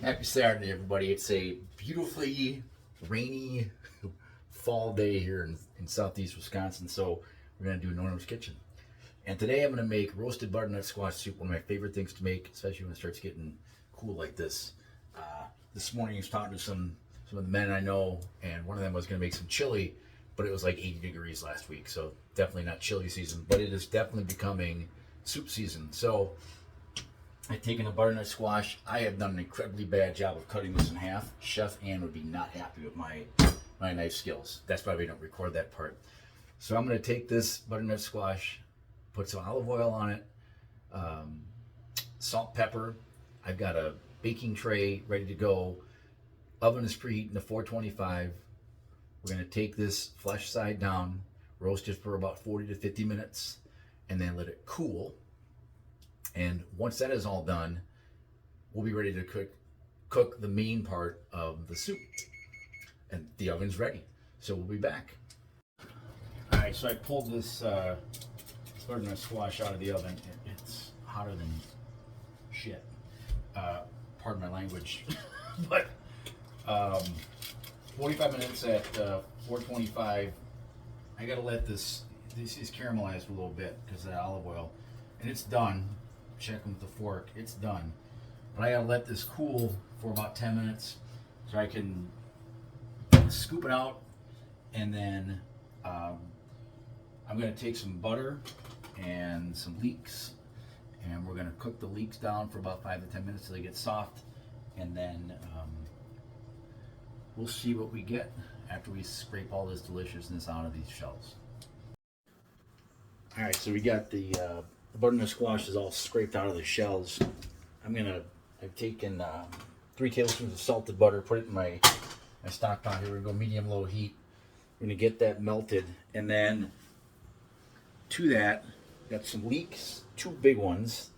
Happy Saturday, everybody. It's a beautifully rainy fall day here in southeast Wisconsin, so we're going to do Nonno's Kitchen. And today I'm going to make roasted butternut squash soup, one of my favorite things to make, especially when it starts getting cool like this. This morning I was talking to some of the men I know, and one of them was going to make some chili, but it was like 80 degrees last week, so definitely not chili season, but it is definitely becoming soup season. So I've taken a butternut squash. I have done an incredibly bad job of cutting this in half. Chef Ann would be not happy with my knife skills. That's why we don't record that part. So I'm going to take this butternut squash, put some olive oil on it, salt, pepper. I've got a baking tray ready to go. Oven is preheating to 425. We're going to take this flesh side down, roast it for about 40 to 50 minutes, and then let it cool. And once that is all done, we'll be ready to cook the main part of the soup. And the oven's ready. So we'll be back. All right, so I pulled this butternut squash out of the oven. It's hotter than shit. Pardon my language. But 45 minutes at 425. I gotta let this is caramelized a little bit because of the olive oil. And it's done. Check with the fork, it's done. But I gotta let this cool for about 10 minutes so I can scoop it out, and then I'm gonna take some butter and some leeks, and we're gonna cook the leeks down for about 5 to 10 minutes till they get soft, and then we'll see what we get after we scrape all this deliciousness out of these shells. All right, so we got the butternut squash is all scraped out of the shells. I've taken 3 tablespoons of salted butter, put it in my stock pot. Here we go, medium-low heat. We're gonna get that melted, and then to that, got some leeks, 2 big ones.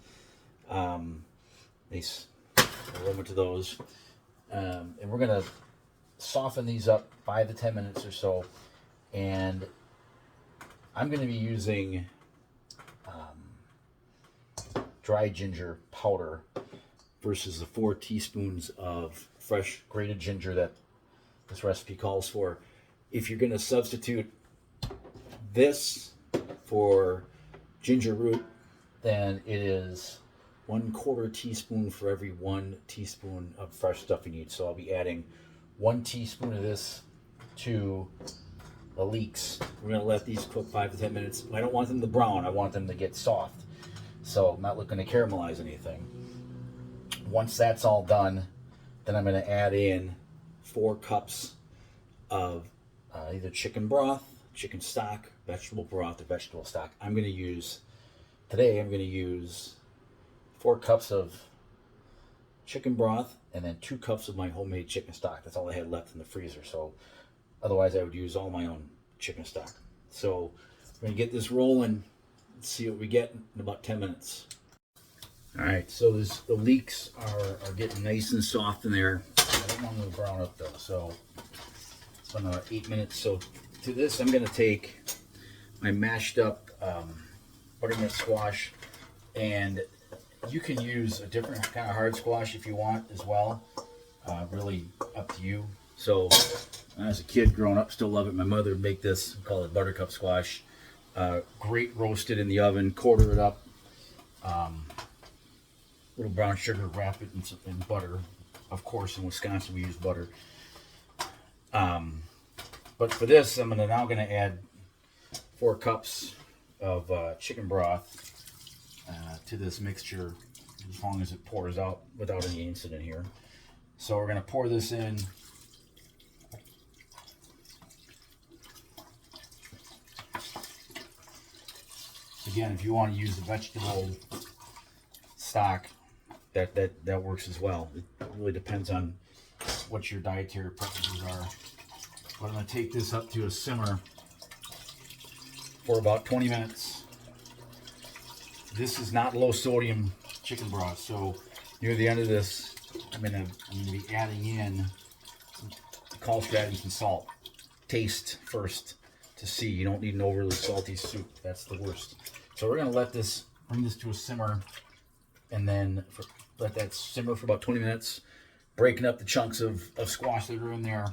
Nice aroma to those, and we're gonna soften these up 5 to 10 minutes or so, and I'm gonna be using dry ginger powder versus the 4 teaspoons of fresh grated ginger that this recipe calls for. If you're going to substitute this for ginger root, then it is 1/4 teaspoon for every 1 teaspoon of fresh stuff you need. So I'll be adding 1 teaspoon of this to the leeks. We're going to let these cook 5 to 10 minutes. I don't want them to brown. I want them to get soft. So I'm not looking to caramelize anything. Once that's all done, then I'm going to add in 4 cups of either chicken broth, chicken stock, vegetable broth, or vegetable stock. Today I'm going to use 4 cups of chicken broth and then 2 cups of my homemade chicken stock. That's all I had left in the freezer. So otherwise I would use all my own chicken stock. So we're going to get this rolling. Let's see what we get in about 10 minutes. All right, so the leeks are getting nice and soft in there. I don't want them to brown up though, so it's been about 8 minutes. So to this, I'm going to take my mashed up butternut squash, and you can use a different kind of hard squash if you want as well. Really up to you. So as a kid growing up, still love it. My mother would make this, call it buttercup squash. Great roasted in the oven, quarter it up, little brown sugar, wrap it in butter. Of course, in Wisconsin we use butter. But for this, I'm now gonna add 4 cups of chicken broth to this mixture, as long as it pours out without any incident here. So we're gonna pour this in. Again, if you want to use the vegetable stock, that works as well. It really depends on what your dietary preferences are. But I'm going to take this up to a simmer for about 20 minutes. This is not low sodium chicken broth, so near the end of this, I'm going to be adding in some salt. Taste first to see. You don't need an overly salty soup. That's the worst. So we're going to bring this to a simmer, and then let that simmer for about 20 minutes. breaking up the chunks of squash that are in there.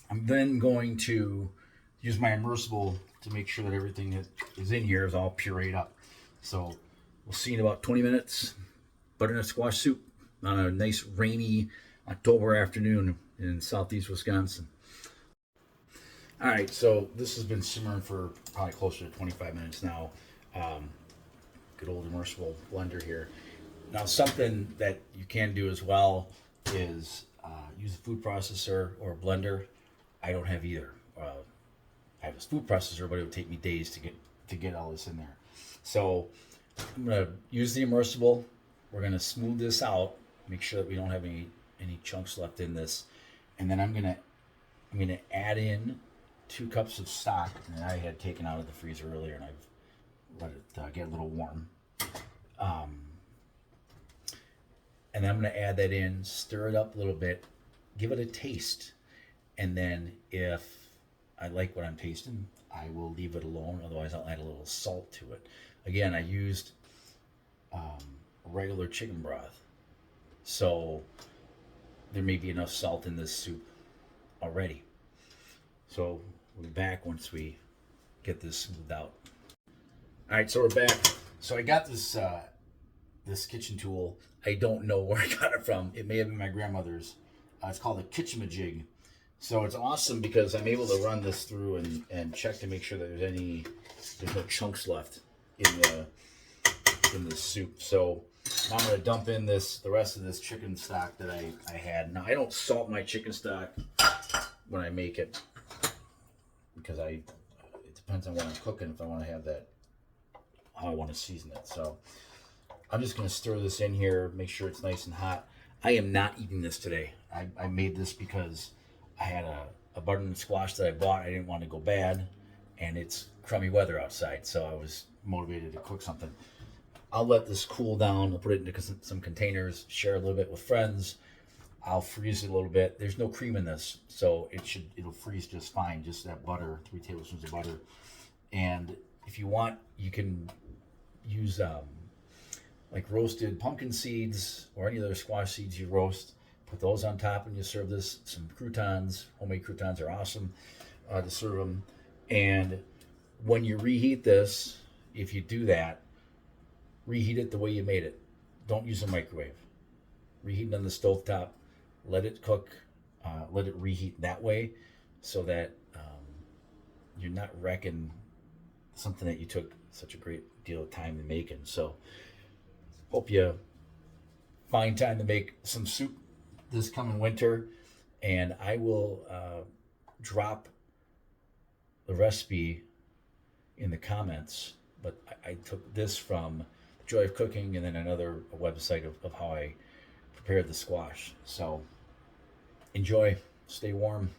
I'm then going to use my immersible to make sure that everything that is in here is all pureed up. So we'll see in about 20 minutes. Butternut squash soup on a nice rainy October afternoon in southeast Wisconsin. All right, so this has been simmering for probably closer to 25 minutes now. Good old immersible blender here. Now, something that you can do as well is use a food processor or a blender. I don't have either. I have a food processor, but it would take me days to get all this in there. So I'm gonna use the immersible. We're gonna smooth this out, make sure that we don't have any chunks left in this, and then I'm gonna add in 2 cups of stock that I had taken out of the freezer earlier, and I've let it get a little warm. And I'm going to add that in, stir it up a little bit, give it a taste, and then if I like what I'm tasting, I will leave it alone. Otherwise, I'll add a little salt to it. Again, I used regular chicken broth, so there may be enough salt in this soup already. So we'll be back once we get this smoothed out. All right, so we're back. So I got this this kitchen tool. I don't know where I got it from. It may have been my grandmother's. It's called a kitchen-majig. So it's awesome because I'm able to run this through and check to make sure that there's no chunks left in the soup. So now I'm going to dump in the rest of this chicken stock that I had. Now I don't salt my chicken stock when I make it because it depends on what I'm cooking if I want to have that, how I want to season it. So I'm just going to stir this in here, make sure it's nice and hot. I am not eating this today. I made this because I had a butternut squash that I bought. I didn't want to go bad, and it's crummy weather outside, so I was motivated to cook something. I'll let this cool down. I'll put it into some containers, share a little bit with friends. I'll freeze it a little bit. There's no cream in this, so it'll freeze just fine. Just that butter, 3 tablespoons of butter. And if you want, you can use like roasted pumpkin seeds or any other squash seeds you roast. Put those on top and you serve this. Some croutons, homemade croutons are awesome to serve them. And when you reheat this, if you do that, reheat it the way you made it. Don't use a microwave. Reheat it on the stovetop. Let it cook. Let it reheat that way so that you're not wrecking something that you took such a great deal of time in making. So hope you find time to make some soup this coming winter, and I will drop the recipe in the comments. But I took this from Joy of Cooking and then another website of how I prepared the squash. So enjoy, stay warm.